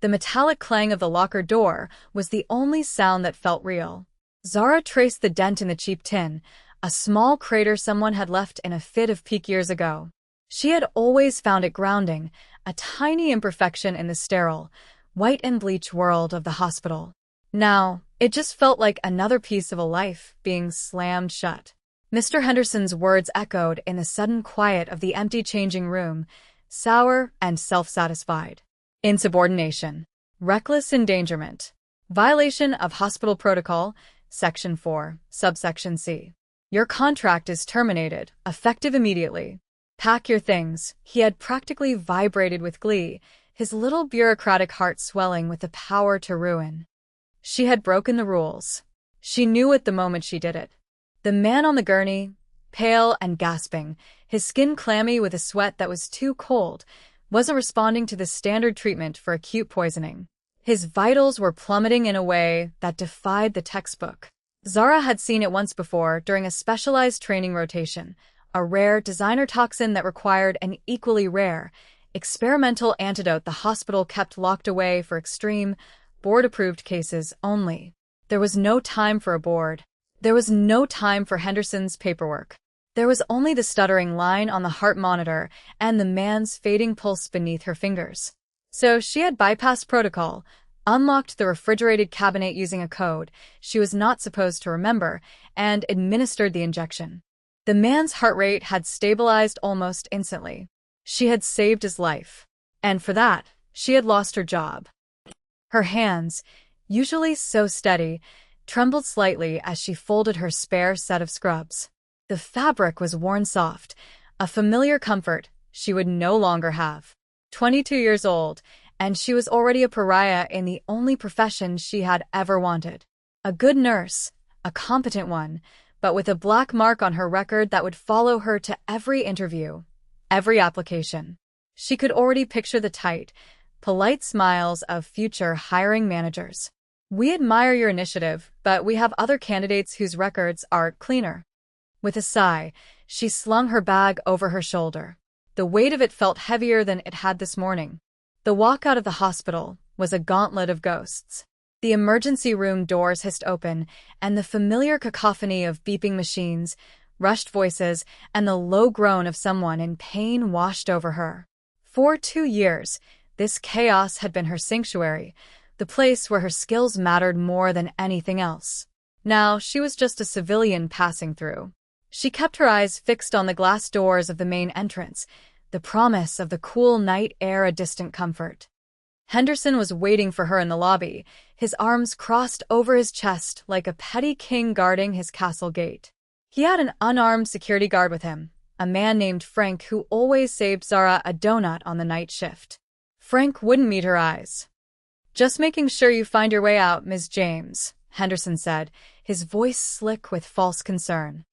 The metallic clang of the locker door was the only sound that felt real. Zara traced the dent in the cheap tin, a small crater someone had left in a fit of pique years ago. She had always found it grounding, a tiny imperfection in the sterile, white and bleach world of the hospital. Now, it just felt like another piece of a life being slammed shut. Mr. Henderson's words echoed in the sudden quiet of the empty changing room, sour and self-satisfied. Insubordination. Reckless endangerment. Violation of hospital protocol, Section 4, Subsection C. Your contract is terminated, effective immediately. Pack your things. He had practically vibrated with glee, his little bureaucratic heart swelling with the power to ruin. She had broken the rules. She knew it the moment she did it. The man on the gurney, pale and gasping, his skin clammy with a sweat that was too cold, wasn't responding to the standard treatment for acute poisoning. His vitals were plummeting in a way that defied the textbook. Zara had seen it once before during a specialized training rotation, a rare designer toxin that required an equally rare, experimental antidote the hospital kept locked away for extreme, board-approved cases only. There was no time for a board. There was no time for Henderson's paperwork. There was only the stuttering line on the heart monitor and the man's fading pulse beneath her fingers. So she had bypassed protocol, unlocked the refrigerated cabinet using a code she was not supposed to remember, and administered the injection. The man's heart rate had stabilized almost instantly. She had saved his life. And for that, she had lost her job. Her hands, usually so steady, trembled slightly as she folded her spare set of scrubs. The fabric was worn soft, a familiar comfort she would no longer have. 22 years old, and she was already a pariah in the only profession she had ever wanted. A good nurse, a competent one, but with a black mark on her record that would follow her to every interview, every application. She could already picture the tight, polite smiles of future hiring managers. We admire your initiative, but we have other candidates whose records are cleaner. With a sigh, she slung her bag over her shoulder. The weight of it felt heavier than it had this morning. The walk out of the hospital was a gauntlet of ghosts. The emergency room doors hissed open, and the familiar cacophony of beeping machines, rushed voices, and the low groan of someone in pain washed over her. For 2 years, this chaos had been her sanctuary, the place where her skills mattered more than anything else. Now she was just a civilian passing through. She kept her eyes fixed on the glass doors of the main entrance, the promise of the cool night air a distant comfort. Henderson was waiting for her in the lobby, his arms crossed over his chest like a petty king guarding his castle gate. He had an unarmed security guard with him, a man named Frank who always saved Zara a donut on the night shift. Frank wouldn't meet her eyes. "Just making sure you find your way out, Ms. James," Henderson said, his voice slick with false concern.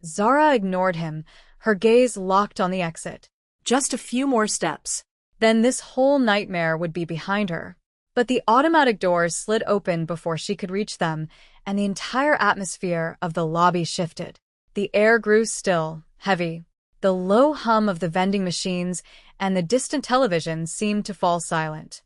Zara ignored him, her gaze locked on the exit. Just a few more steps. Then this whole nightmare would be behind her. But the automatic doors slid open before she could reach them, and the entire atmosphere of the lobby shifted. The air grew still, heavy. The low hum of the vending machines and the distant television seemed to fall silent.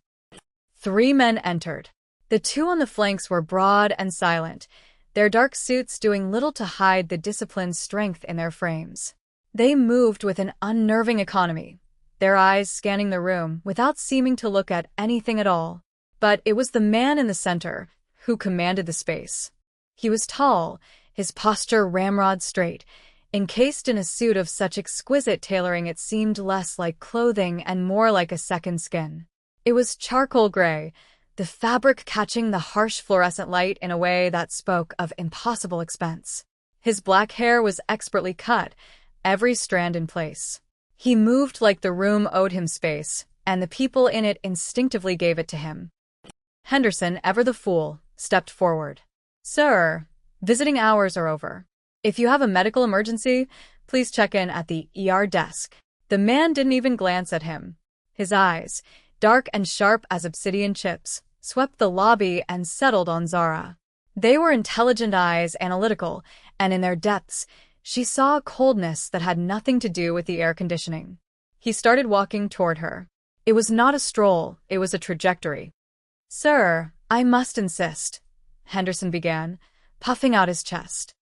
3 men entered. The 2 on the flanks were broad and silent, their dark suits doing little to hide the disciplined strength in their frames. They moved with an unnerving economy, their eyes scanning the room without seeming to look at anything at all. But it was the man in the center who commanded the space. He was tall, his posture ramrod straight, encased in a suit of such exquisite tailoring it seemed less like clothing and more like a second skin. It was charcoal gray, the fabric catching the harsh fluorescent light in a way that spoke of impossible expense. His black hair was expertly cut, every strand in place. He moved like the room owed him space, and the people in it instinctively gave it to him. Henderson, ever the fool, stepped forward. "Sir, visiting hours are over. If you have a medical emergency, please check in at the ER desk." The man didn't even glance at him. His eyes, dark and sharp as obsidian chips, swept the lobby and settled on Zara. They were intelligent eyes, analytical, and in their depths, she saw a coldness that had nothing to do with the air conditioning. He started walking toward her. It was not a stroll, it was a trajectory. Sir, I must insist, Henderson began, puffing out his chest.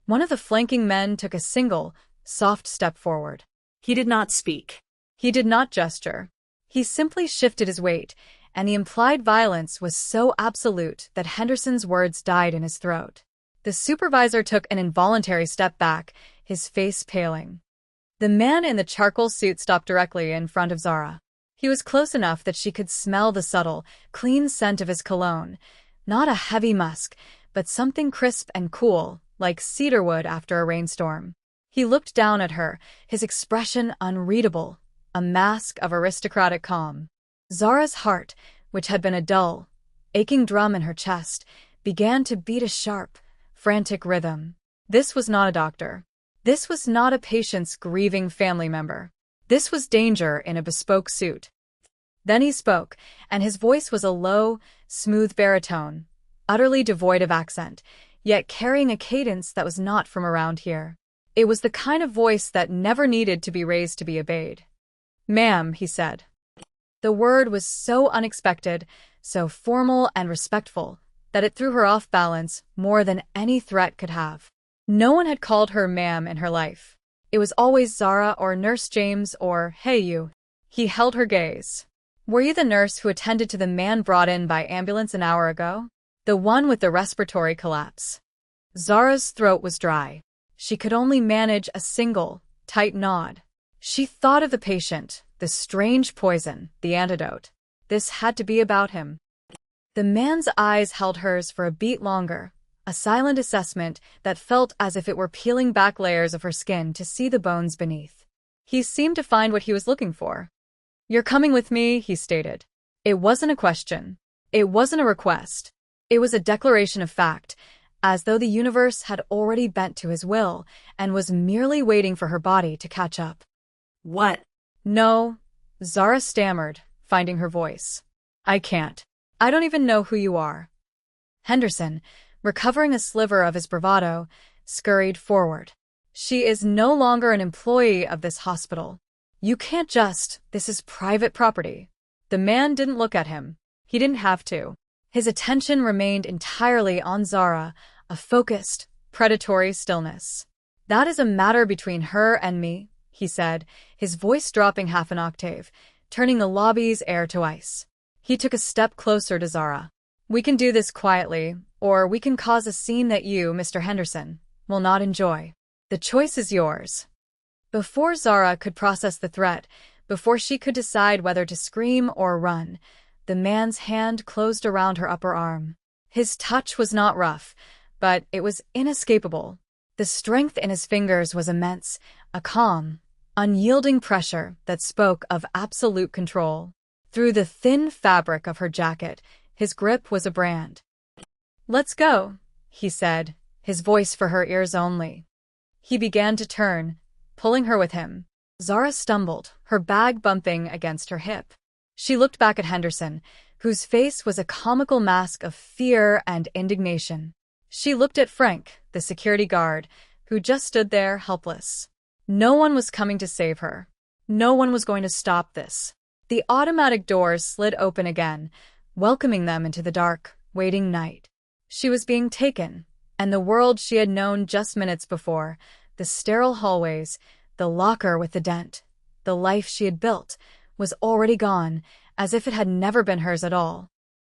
One of the flanking men took a single, soft step forward. He did not speak. He did not gesture. He simply shifted his weight, and the implied violence was so absolute that Henderson's words died in his throat. The supervisor took an involuntary step back, his face paling. The man in the charcoal suit stopped directly in front of Zara. He was close enough that she could smell the subtle, clean scent of his cologne, not a heavy musk, but something crisp and cool, like cedarwood after a rainstorm. He looked down at her, his expression unreadable, a mask of aristocratic calm. Zara's heart, which had been a dull, aching drum in her chest, began to beat a sharp, frantic rhythm. This was not a doctor. This was not a patient's grieving family member. This was danger in a bespoke suit. Then he spoke, and his voice was a low, smooth baritone, utterly devoid of accent, yet carrying a cadence that was not from around here. It was the kind of voice that never needed to be raised to be obeyed. "Ma'am," he said. The word was so unexpected, so formal and respectful, that it threw her off balance more than any threat could have. No one had called her ma'am in her life. It was always Zara or Nurse James or, "Hey you." He held her gaze. "Were you the nurse who attended to the man brought in by ambulance an hour ago? The one with the respiratory collapse?" Zara's throat was dry. She could only manage a single, tight nod. She thought of the patient, the strange poison, the antidote. This had to be about him. The man's eyes held hers for a beat longer, a silent assessment that felt as if it were peeling back layers of her skin to see the bones beneath. He seemed to find what he was looking for. "You're coming with me," he stated. It wasn't a question. It wasn't a request. It was a declaration of fact, as though the universe had already bent to his will and was merely waiting for her body to catch up. "What?" "No," Zara stammered, finding her voice. "I can't. I don't even know who you are." Henderson, recovering a sliver of his bravado, scurried forward. "She is no longer an employee of this hospital. You can't just, this is private property." The man didn't look at him. He didn't have to. His attention remained entirely on Zara, a focused, predatory stillness. "That is a matter between her and me," he said, his voice dropping half an octave, turning the lobby's air to ice. He took a step closer to Zara. "We can do this quietly, or we can cause a scene that you, Mr. Henderson, will not enjoy. The choice is yours." Before Zara could process the threat, before she could decide whether to scream or run, the man's hand closed around her upper arm. His touch was not rough, but it was inescapable. The strength in his fingers was immense, a calm, unyielding pressure that spoke of absolute control. Through the thin fabric of her jacket, his grip was a brand. "Let's go," he said, his voice for her ears only. He began to turn, pulling her with him. Zara stumbled, her bag bumping against her hip. She looked back at Henderson, whose face was a comical mask of fear and indignation. She looked at Frank, the security guard, who just stood there helpless. No one was coming to save her. No one was going to stop this. The automatic doors slid open again, welcoming them into the dark, waiting night. She was being taken, and the world she had known just minutes before, the sterile hallways, the locker with the dent, the life she had built, was already gone, as if it had never been hers at all.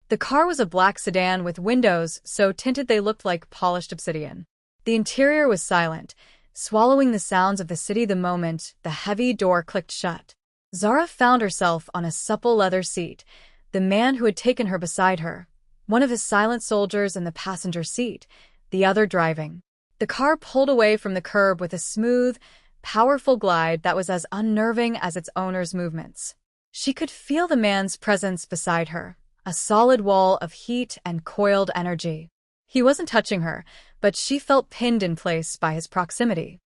The car was a black sedan with windows so tinted they looked like polished obsidian. The interior was silent, swallowing the sounds of the city the moment the heavy door clicked shut. Zara found herself on a supple leather seat, the man who had taken her beside her, one of his silent soldiers in the passenger seat, the other driving. The car pulled away from the curb with a smooth, powerful glide that was as unnerving as its owner's movements. She could feel the man's presence beside her, a solid wall of heat and coiled energy. He wasn't touching her, but she felt pinned in place by his proximity.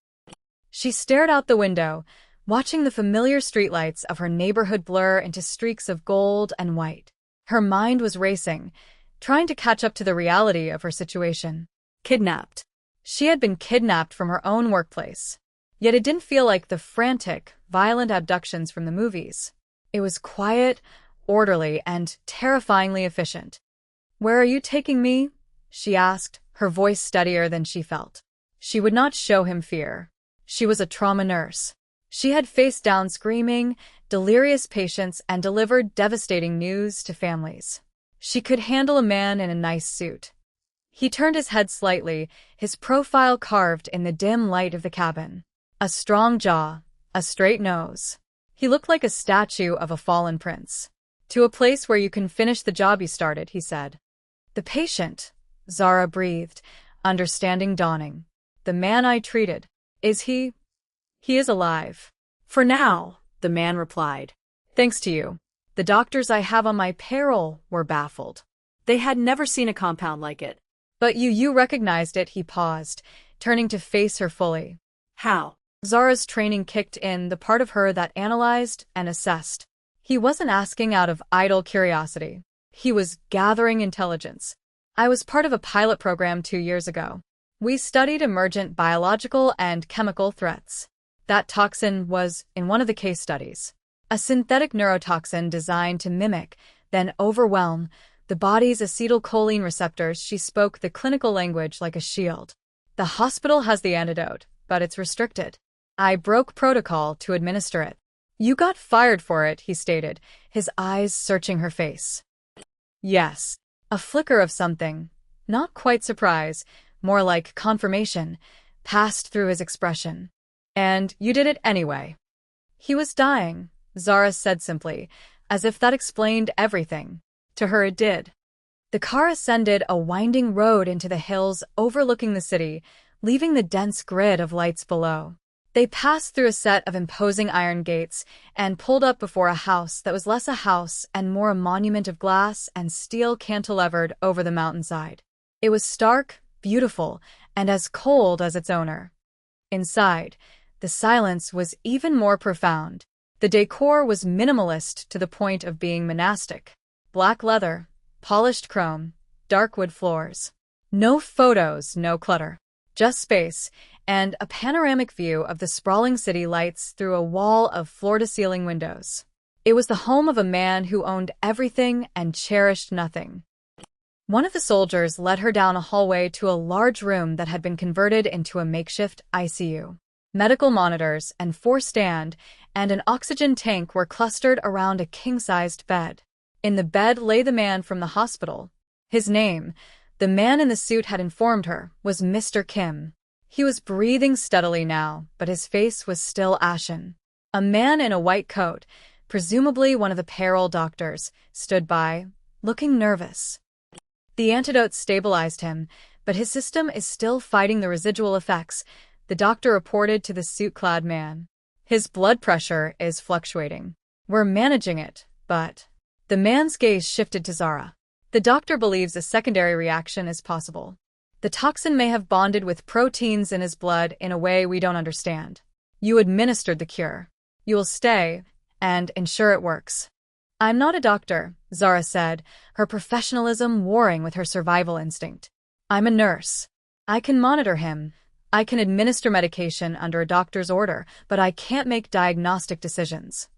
She stared out the window, watching the familiar streetlights of her neighborhood blur into streaks of gold and white. Her mind was racing, trying to catch up to the reality of her situation. Kidnapped. She had been kidnapped from her own workplace. Yet it didn't feel like the frantic, violent abductions from the movies. It was quiet, orderly and terrifyingly efficient. "Where are you taking me?" she asked, her voice steadier than she felt. She would not show him fear. She was a trauma nurse. She had faced down screaming, delirious patients and delivered devastating news to families. She could handle a man in a nice suit. He turned his head slightly, his profile carved in the dim light of the cabin. A strong jaw, a straight nose. He looked like a statue of a fallen prince. "To a place where you can finish the job you started," he said. "The patient," Zara breathed, understanding dawning. "The man I treated. Is he?" "He is alive." For now, the man replied. "Thanks to you. The doctors I have on my payroll were baffled. They had never seen a compound like it. But you recognized it," he paused, turning to face her fully. How? Zara's training kicked in, the part of her that analyzed and assessed. He wasn't asking out of idle curiosity. He was gathering intelligence. "I was part of a pilot program 2 years ago. We studied emergent biological and chemical threats. That toxin was in one of the case studies. A synthetic neurotoxin designed to mimic, then overwhelm, the body's acetylcholine receptors." She spoke the clinical language like a shield. "The hospital has the antidote, but it's restricted. I broke protocol to administer it." "You got fired for it," he stated, his eyes searching her face. "Yes." A flicker of something, not quite surprise, more like confirmation, passed through his expression. "And you did it anyway." "He was dying," Zara said simply, as if that explained everything. To her it did. The car ascended a winding road into the hills overlooking the city, leaving the dense grid of lights below. They passed through a set of imposing iron gates and pulled up before a house that was less a house and more a monument of glass and steel cantilevered over the mountainside. It was stark, beautiful, and as cold as its owner. Inside, the silence was even more profound. The decor was minimalist to the point of being monastic. Black leather, polished chrome, dark wood floors. No photos, no clutter. Just space, and a panoramic view of the sprawling city lights through a wall of floor-to-ceiling windows. It was the home of a man who owned everything and cherished nothing. One of the soldiers led her down a hallway to a large room that had been converted into a makeshift ICU. Medical monitors and 4-stand and an oxygen tank were clustered around a king-sized bed. In the bed lay the man from the hospital. His name, the man in the suit had informed her, was Mr. Kim. He was breathing steadily now, but his face was still ashen. A man in a white coat, presumably one of the payroll doctors, stood by, looking nervous. "The antidote stabilized him, but his system is still fighting the residual effects," the doctor reported to the suit-clad man. "His blood pressure is fluctuating. We're managing it, but—" The man's gaze shifted to Zara. "The doctor believes a secondary reaction is possible. The toxin may have bonded with proteins in his blood in a way we don't understand. You administered the cure. You will stay and ensure it works." "I'm not a doctor," Zara said, her professionalism warring with her survival instinct. "I'm a nurse. I can monitor him. I can administer medication under a doctor's order, but I can't make diagnostic decisions."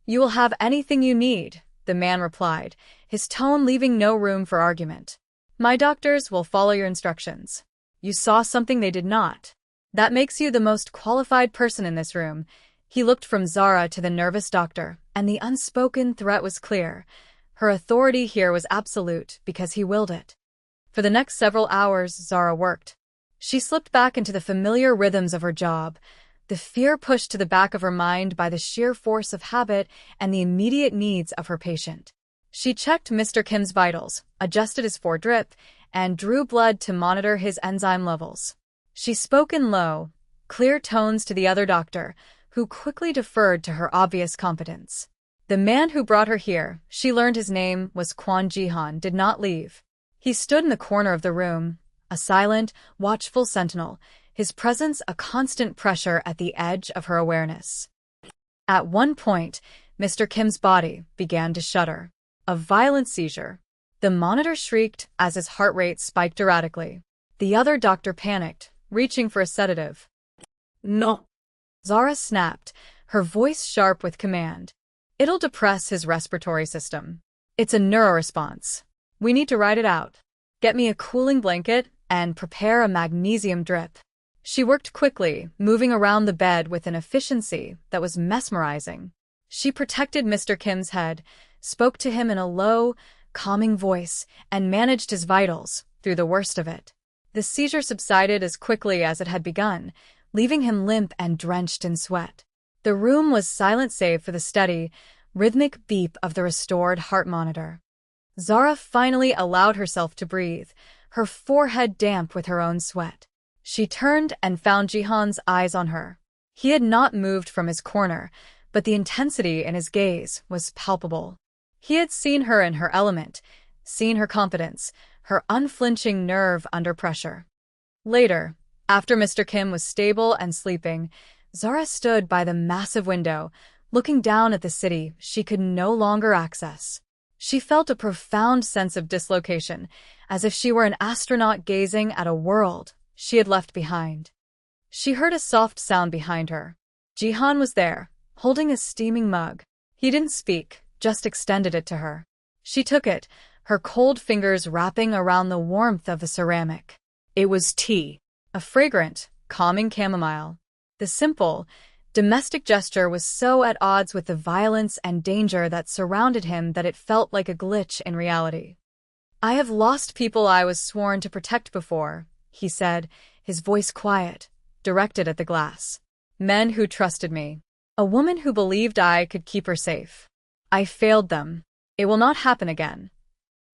"You will have anything you need," the man replied, his tone leaving no room for argument. "My doctors will follow your instructions. You saw something they did not. That makes you the most qualified person in this room." He looked from Zara to the nervous doctor, and the unspoken threat was clear. Her authority here was absolute because he willed it. For the next several hours, Zara worked. She slipped back into the familiar rhythms of her job, the fear pushed to the back of her mind by the sheer force of habit and the immediate needs of her patient. She checked Mr. Kim's vitals, adjusted his 4-drip, and drew blood to monitor his enzyme levels. She spoke in low, clear tones to the other doctor, who quickly deferred to her obvious competence. The man who brought her here, she learned his name was Kwon Ji-han, did not leave. He stood in the corner of the room, a silent, watchful sentinel, his presence a constant pressure at the edge of her awareness. At one point, Mr. Kim's body began to shudder. A violent seizure. The monitor shrieked as his heart rate spiked erratically. The other doctor panicked, reaching for a sedative. "No." Zara snapped, her voice sharp with command. It'll depress his respiratory system. It's a neuroresponse. We need to ride it out. Get me a cooling blanket and prepare a magnesium drip. She worked quickly, moving around the bed with an efficiency that was mesmerizing. She protected Mr. Kim's head, spoke to him in a low, calming voice, and managed his vitals through the worst of it. The seizure subsided as quickly as it had begun, leaving him limp and drenched in sweat. The room was silent save for the steady, rhythmic beep of the restored heart monitor. Zara finally allowed herself to breathe, her forehead damp with her own sweat. She turned and found Jihan's eyes on her. He had not moved from his corner, but the intensity in his gaze was palpable. He had seen her in her element, seen her confidence, her unflinching nerve under pressure. Later, after Mr. Kim was stable and sleeping, Zara stood by the massive window, looking down at the city she could no longer access. She felt a profound sense of dislocation, as if she were an astronaut gazing at a world she had left behind. She heard a soft sound behind her. Jihan was there, holding a steaming mug. He didn't speak, just extended it to her. She took it, her cold fingers wrapping around the warmth of the ceramic. It was tea, a fragrant, calming chamomile. The simple, domestic gesture was so at odds with the violence and danger that surrounded him that it felt like a glitch in reality. "I have lost people I was sworn to protect before," he said, his voice quiet, directed at the glass. "Men who trusted me. A woman who believed I could keep her safe. I failed them. It will not happen again."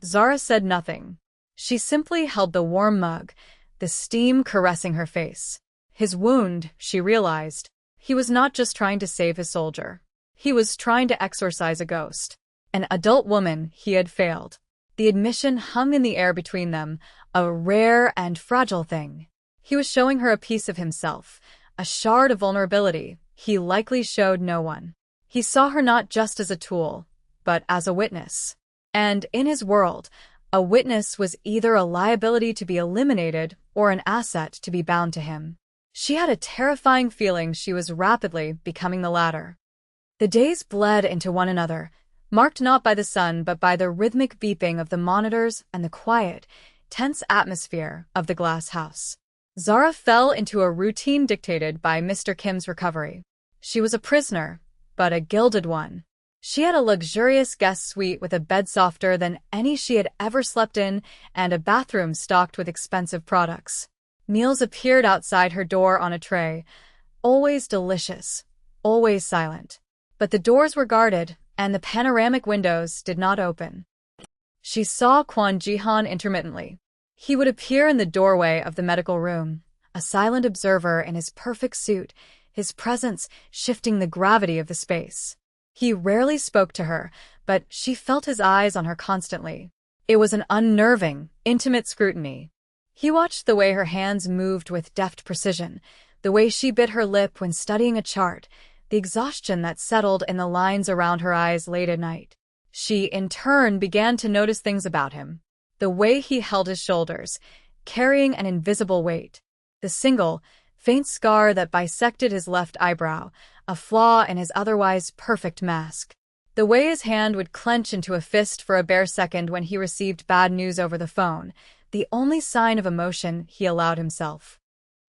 Zara said nothing. She simply held the warm mug, the steam caressing her face. His wound, she realized. He was not just trying to save his soldier. He was trying to exorcise a ghost. An adult woman, he had failed. The admission hung in the air between them, a rare and fragile thing. He was showing her a piece of himself, a shard of vulnerability he likely showed no one. He saw her not just as a tool, but as a witness. And in his world, a witness was either a liability to be eliminated or an asset to be bound to him. She had a terrifying feeling she was rapidly becoming the latter. The days bled into one another, marked not by the sun but by the rhythmic beeping of the monitors and the quiet, tense atmosphere of the glass house. Zara fell into a routine dictated by Mr. Kim's recovery. She was a prisoner, but a gilded one. She had a luxurious guest suite with a bed softer than any she had ever slept in and a bathroom stocked with expensive products. Meals appeared outside her door on a tray, always delicious, always silent. But the doors were guarded, and the panoramic windows did not open. She saw Kwon Jihan intermittently. He would appear in the doorway of the medical room, a silent observer in his perfect suit, his presence shifting the gravity of the space. He rarely spoke to her, but she felt his eyes on her constantly. It was an unnerving, intimate scrutiny. He watched the way her hands moved with deft precision, the way she bit her lip when studying a chart, the exhaustion that settled in the lines around her eyes late at night. She, in turn, began to notice things about him. The way he held his shoulders, carrying an invisible weight. The single, faint scar that bisected his left eyebrow, a flaw in his otherwise perfect mask. The way his hand would clench into a fist for a bare second when he received bad news over the phone, the only sign of emotion he allowed himself.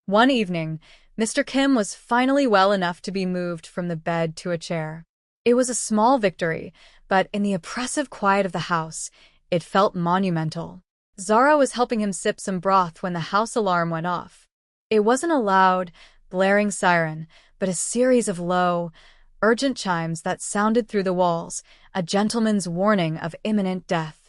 One evening, Mr. Kim was finally well enough to be moved from the bed to a chair. It was a small victory, but in the oppressive quiet of the house, it felt monumental. Zara was helping him sip some broth when the house alarm went off. It wasn't a loud, blaring siren, but a series of low, urgent chimes that sounded through the walls, a gentleman's warning of imminent death.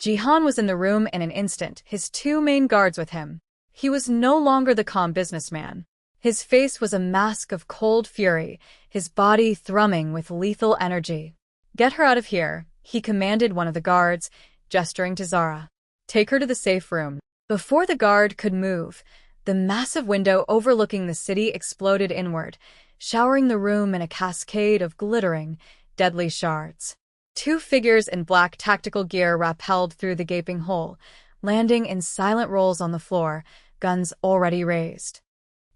Jihan was in the room in an instant, his two main guards with him. He was no longer the calm businessman. His face was a mask of cold fury, his body thrumming with lethal energy. "Get her out of here," he commanded one of the guards, gesturing to Zara. "Take her to the safe room." Before the guard could move, the massive window overlooking the city exploded inward, showering the room in a cascade of glittering, deadly shards. Two figures in black tactical gear rappelled through the gaping hole, landing in silent rolls on the floor, guns already raised.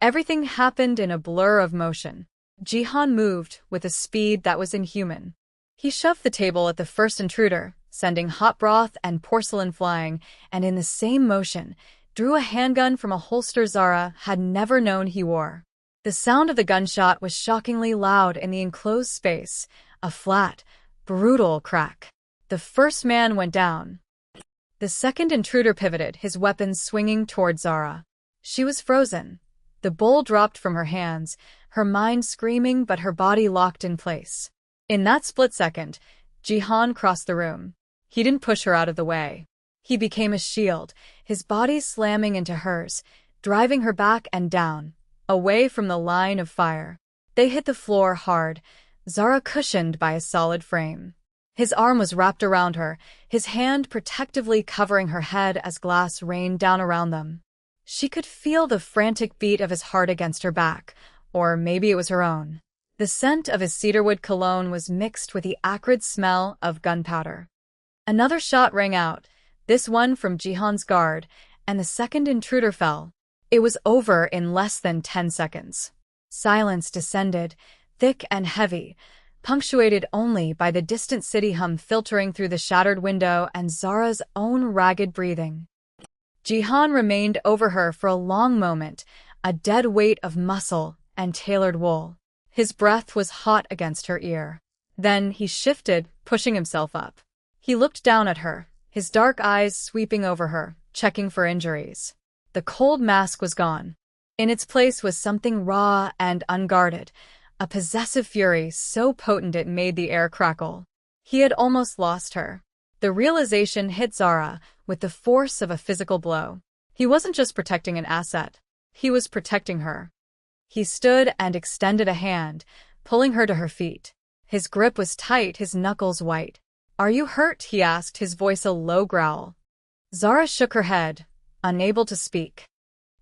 Everything happened in a blur of motion. Jihan moved with a speed that was inhuman. He shoved the table at the first intruder, sending hot broth and porcelain flying, and in the same motion, drew a handgun from a holster Zara had never known he wore. The sound of the gunshot was shockingly loud in the enclosed space, a flat, brutal crack. The first man went down. The second intruder pivoted, his weapon swinging toward Zara. She was frozen. The bowl dropped from her hands, her mind screaming but her body locked in place. In that split second, Jihan crossed the room. He didn't push her out of the way. He became a shield, his body slamming into hers, driving her back and down, away from the line of fire. They hit the floor hard, Zara cushioned by a solid frame. His arm was wrapped around her, his hand protectively covering her head as glass rained down around them. She could feel the frantic beat of his heart against her back, or maybe it was her own. The scent of his cedarwood cologne was mixed with the acrid smell of gunpowder. Another shot rang out, this one from Jihan's guard, and the second intruder fell. It was over in less than 10 seconds. Silence descended, thick and heavy, punctuated only by the distant city hum filtering through the shattered window and Zara's own ragged breathing. Jihan remained over her for a long moment, a dead weight of muscle and tailored wool. His breath was hot against her ear. Then he shifted, pushing himself up. He looked down at her, his dark eyes sweeping over her, checking for injuries. The cold mask was gone. In its place was something raw and unguarded, a possessive fury so potent it made the air crackle. He had almost lost her. The realization hit Zara with the force of a physical blow. He wasn't just protecting an asset. He was protecting her. He stood and extended a hand, pulling her to her feet. His grip was tight, his knuckles white. "Are you hurt?" he asked, his voice a low growl. Zara shook her head, unable to speak.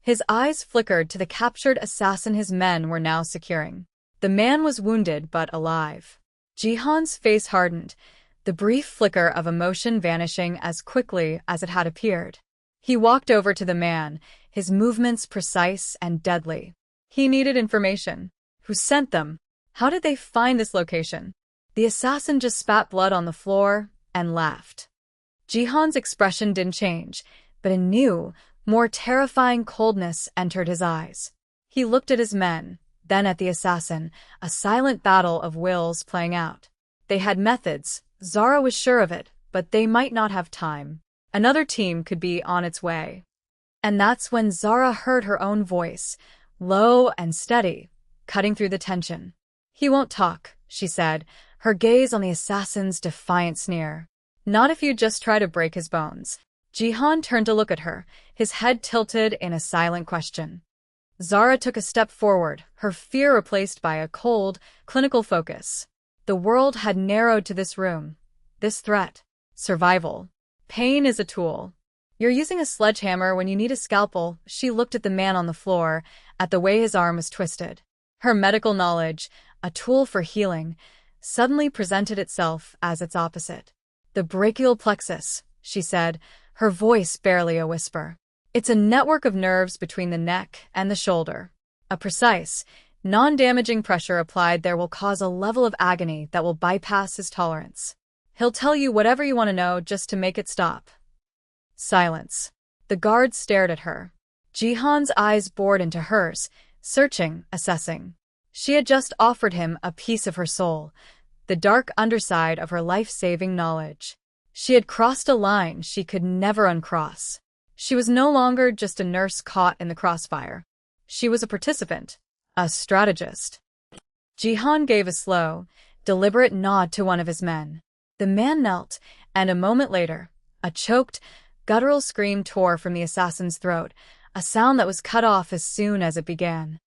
His eyes flickered to the captured assassin his men were now securing. The man was wounded but alive. Jihan's face hardened, the brief flicker of emotion vanishing as quickly as it had appeared. He walked over to the man, his movements precise and deadly. He needed information. Who sent them? How did they find this location? The assassin just spat blood on the floor and laughed. Jihan's expression didn't change, but a new, more terrifying coldness entered his eyes. He looked at his men, then at the assassin, a silent battle of wills playing out. They had methods, Zara was sure of it, but they might not have time. Another team could be on its way. And that's when Zara heard her own voice, low and steady, cutting through the tension. "He won't talk," she said, her gaze on the assassin's defiant sneer. "Not if you just try to break his bones." Jihan turned to look at her, his head tilted in a silent question. Zara took a step forward, her fear replaced by a cold, clinical focus. The world had narrowed to this room, this threat. Survival. Pain is a tool. "You're using a sledgehammer when you need a scalpel." She looked at the man on the floor, at the way his arm was twisted. Her medical knowledge, a tool for healing, suddenly presented itself as its opposite. "The brachial plexus," she said, her voice barely a whisper. "It's a network of nerves between the neck and the shoulder. A precise, non-damaging pressure applied there will cause a level of agony that will bypass his tolerance. He'll tell you whatever you want to know just to make it stop." Silence. The guard stared at her. Jihan's eyes bored into hers, searching, assessing. She had just offered him a piece of her soul, the dark underside of her life-saving knowledge. She had crossed a line she could never uncross. She was no longer just a nurse caught in the crossfire. She was a participant, a strategist. Jihan gave a slow, deliberate nod to one of his men. The man knelt, and a moment later, a choked, guttural scream tore from the assassin's throat, a sound that was cut off as soon as it began.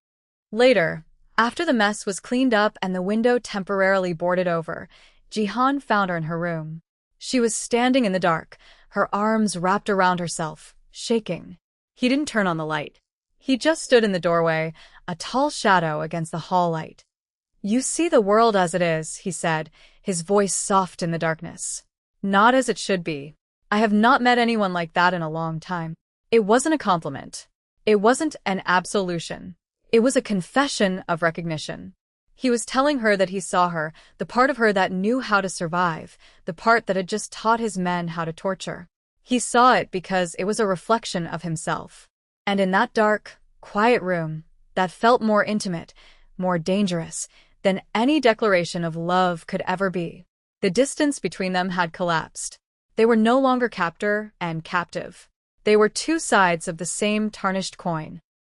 Later, after the mess was cleaned up and the window temporarily boarded over, Jihan found her in her room. She was standing in the dark, her arms wrapped around herself, shaking. He didn't turn on the light. He just stood in the doorway, a tall shadow against the hall light. "You see the world as it is," he said, his voice soft in the darkness. "Not as it should be. I have not met anyone like that in a long time." It wasn't a compliment. It wasn't an absolution. It was a confession of recognition. He was telling her that he saw her, the part of her that knew how to survive, the part that had just taught his men how to torture. He saw it because it was a reflection of himself. And in that dark, quiet room, that felt more intimate, more dangerous than any declaration of love could ever be, the distance between them had collapsed. They were no longer captor and captive. They were two sides of the same tarnished coin.